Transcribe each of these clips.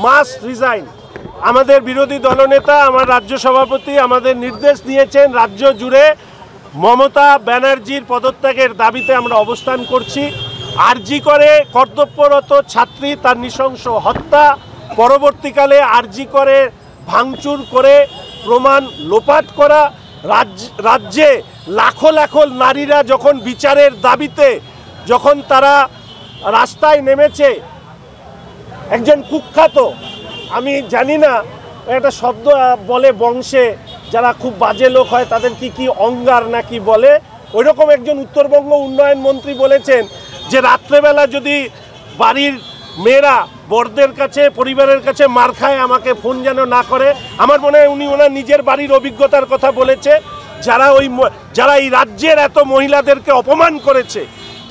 Must resign. আমাদের বিরোধী দলনেতা আমার রাজ্য সভাপতি আমাদের নির্দেশ দিয়েছেন, রাজ্য জুড়ে মমতা ব্যানার্জির পদত্যাগের দাবিতে আমরা অবস্থান করছি। আরজি করে কর্তব্যরত ছাত্রী তার নৃশংস হত্যা, পরবর্তীকালে আরজি করে ভাঙচুর করে প্রমাণ লোপাট করা, রাজ্যে লাখো লাখো নারীরা যখন বিচারের দাবিতে যখন তারা রাস্তায় নেমেছে, একজন কুখ্যাত, আমি জানি না একটা শব্দ বলে বংশে যারা খুব বাজে লোক হয় তাদের কি অঙ্গার নাকি বলে, ওইরকম একজন উত্তরবঙ্গ উন্নয়ন মন্ত্রী বলেছেন যে রাত্রেবেলা যদি বাড়ির মেয়েরা বড়দের কাছে পরিবারের কাছে মার খায় আমাকে ফোন যেন না করে। আমার মনে হয় উনি ওনার নিজের বাড়ির অভিজ্ঞতার কথা বলেছে। যারা এই রাজ্যের এত মহিলাদেরকে অপমান করেছে,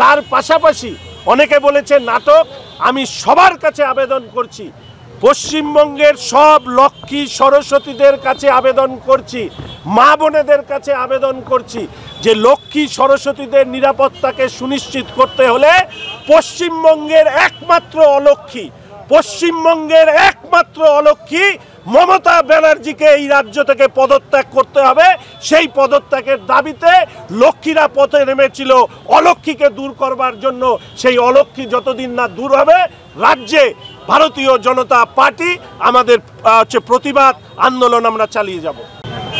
তার পাশাপাশি অনেকে বলেছে নাটক। আমি সবার কাছে আবেদন করছি, পশ্চিমবঙ্গের সব লক্ষ্মী সরস্বতীদের কাছে আবেদন করছি, মা বোনেদের কাছে আবেদন করছি যে লক্ষ্মী সরস্বতীদের নিরাপত্তাকে সুনিশ্চিত করতে হলে পশ্চিমবঙ্গের একমাত্র অলক্ষ্মী মমতা ব্যানার্জিকে এই রাজ্য থেকে পদত্যাগ করতে হবে। সেই পদত্যাগের দাবিতে লক্ষ্মীরা পথে নেমেছিল অলক্ষ্মীকে দূর করবার জন্য। সেই অলক্ষ্মী যতদিন না দূর হবে, রাজ্যে ভারতীয় জনতা পার্টি আমাদের প্রতিবাদ আন্দোলন আমরা চালিয়ে যাব।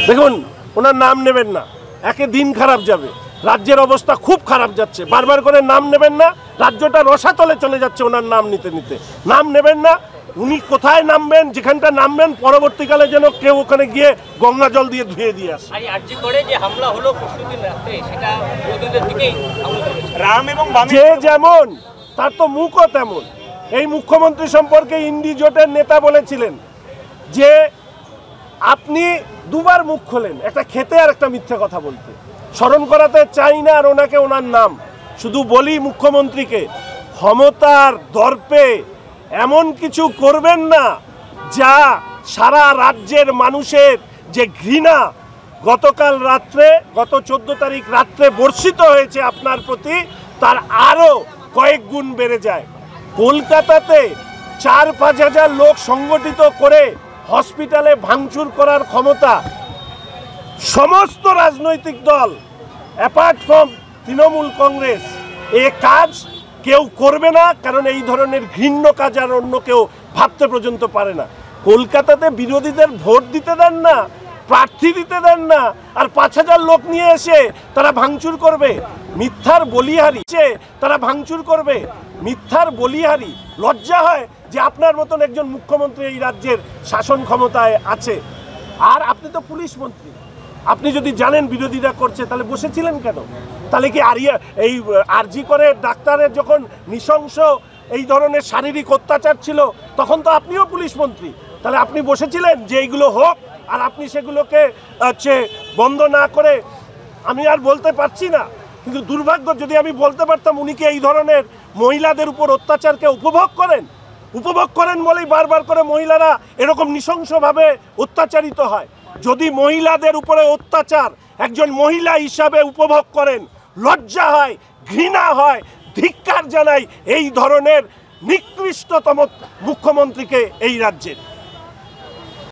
দেখুন, ওনার নাম নেবেন না, একে দিন খারাপ যাবে, রাজ্যের অবস্থা খুব খারাপ যাচ্ছে। বারবার করে নাম নেবেন না, রাজ্যটা রসাতলে চলে যাচ্ছে ওনার নাম নিতে নিতে। নাম নেবেন না, উনি কোথায় নামবেন, যেখানটা নামবেন পরবর্তীকালে যেন কেউ ওখানে গিয়ে গঙ্গা জল দিয়ে ধুয়ে দিয়ে আসে। যে যেমন তার তো মুখও তেমন। এই মুখ্যমন্ত্রী সম্পর্কে ইন্ডি জোটের নেতা বলেছিলেন যে আপনি দুবার মুখ খোলেন, একটা খেতে আর একটা মিথ্যে কথা বলতে। স্মরণ করাতে চাই না আর ওনাকে ওনার নাম, শুধু বলি মুখ্যমন্ত্রীকে ক্ষমতার দর্পে এমন কিছু করবেন না যা সারা রাজ্যের মানুষের যে ঘৃণা গতকাল রাত্রে, গত 14 তারিখ রাত্রে বর্ষিত হয়েছে আপনার প্রতি, তার আরও কয়েক গুণ বেড়ে যায়। কলকাতাতে 4-5 হাজার লোক সংগঠিত করে হসপিটালে ভাঙচুর করার ক্ষমতা সমস্ত রাজনৈতিক দল অ্যাপার্ট ফ্রম তৃণমূল কংগ্রেস এ কাজ কেউ করবে না, কারণ এই ধরনের ঘৃণ্য কাজ আর অন্য কেউ ভাবতে পর্যন্ত পারে না। কলকাতাতে বিরোধীদের ভোট দিতে দেন না, প্রার্থী দিতে দেন না, আর 5 হাজার লোক নিয়ে এসে তারা ভাঙচুর করবে। মিথ্যার বলিহারি তারা ভাঙচুর করবে, মিথ্যার বলিহারি। লজ্জা হয় যে আপনার মতন একজন মুখ্যমন্ত্রী এই রাজ্যের শাসন ক্ষমতায় আছে। আর আপনি তো পুলিশ মন্ত্রী, আপনি যদি জানেন বিরোধীরা করছে তাহলে বসেছিলেন কেন? তাহলে কি এই আরজি করে ডাক্তারের যখন নৃশংস এই ধরনের শারীরিক অত্যাচার ছিল তখন তো আপনিও পুলিশ মন্ত্রী, তাহলে আপনি বসেছিলেন যে এইগুলো হোক আর আপনি সেগুলোকে বন্ধ না করে? আমি আর বলতে পারছি না, কিন্তু দুর্ভাগ্য যদি আমি বলতে পারতাম উনি কি এই ধরনের মহিলাদের উপর অত্যাচারকে উপভোগ করেন বলেই বারবার করে মহিলারা এরকম নৃশংসভাবে অত্যাচারিত হয়। যদি মহিলাদের উপরে অত্যাচার একজন মহিলা হিসাবে উপভোগ করেন, লজ্জা হয়, ঘৃণা হয়, ধিক্কার জানাই এই ধরনের নিকৃষ্টতম মুখ্যমন্ত্রীকে এই রাজ্যের।